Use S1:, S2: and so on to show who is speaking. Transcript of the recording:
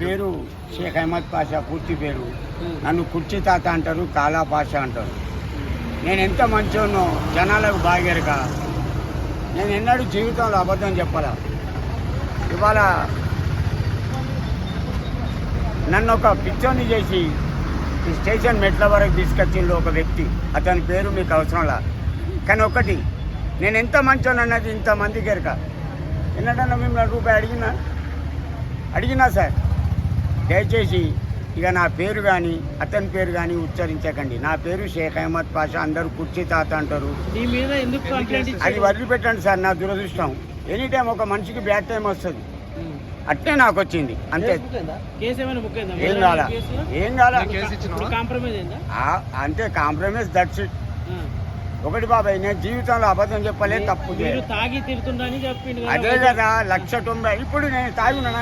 S1: పేరు షేక్ అహ్మద్ పాషా, పూర్తి పేరు. నన్ను కుర్చీ తాత అంటారు, కాలా పాషా అంటారు. నేను ఎంత మంచోనో జనాలకు బాగెరక. నేను ఎన్నడూ జీవితంలో అబద్ధం చెప్పాలా. ఇవాళ నన్ను ఒక పిచ్చోని చేసి ఈ స్టేషన్ మెట్ల వరకు తీసుకొచ్చిండు ఒక వ్యక్తి. అతని పేరు మీకు అవసరంలా. కానీ ఒకటి, నేను ఎంత మంచోని అన్నది ఇంతమందికి ఎరక. ఎన్నడన్నా మిమ్మల్ని రూపాయి అడిగినా సార్, దయచేసి ఇక నా పేరు కానీ అతని పేరు కానీ ఉచ్చరించకండి. నా పేరు షేక్ అహ్మద్ పాషా, అందరూ కుర్చీ తాత అంటారు. అది వదిలిపెట్టండి సార్, నా దురదృష్టం. ఎనీ టైం ఒక మనిషికి బ్యాడ్ టైం వస్తుంది. అట్టే నాకు వచ్చింది అంతే. ఏం కావాలా అంతే, కాంప్రమైజ్, దట్స్ ఇట్. ఒకటి బాబాయ్, నేను జీవితంలో అబద్ధం చెప్పలే, తప్పు
S2: తాగి తిడుతుండని చెప్పిండు.
S1: అదే కదా 1,90,000. ఇప్పుడు నేను తాగునా?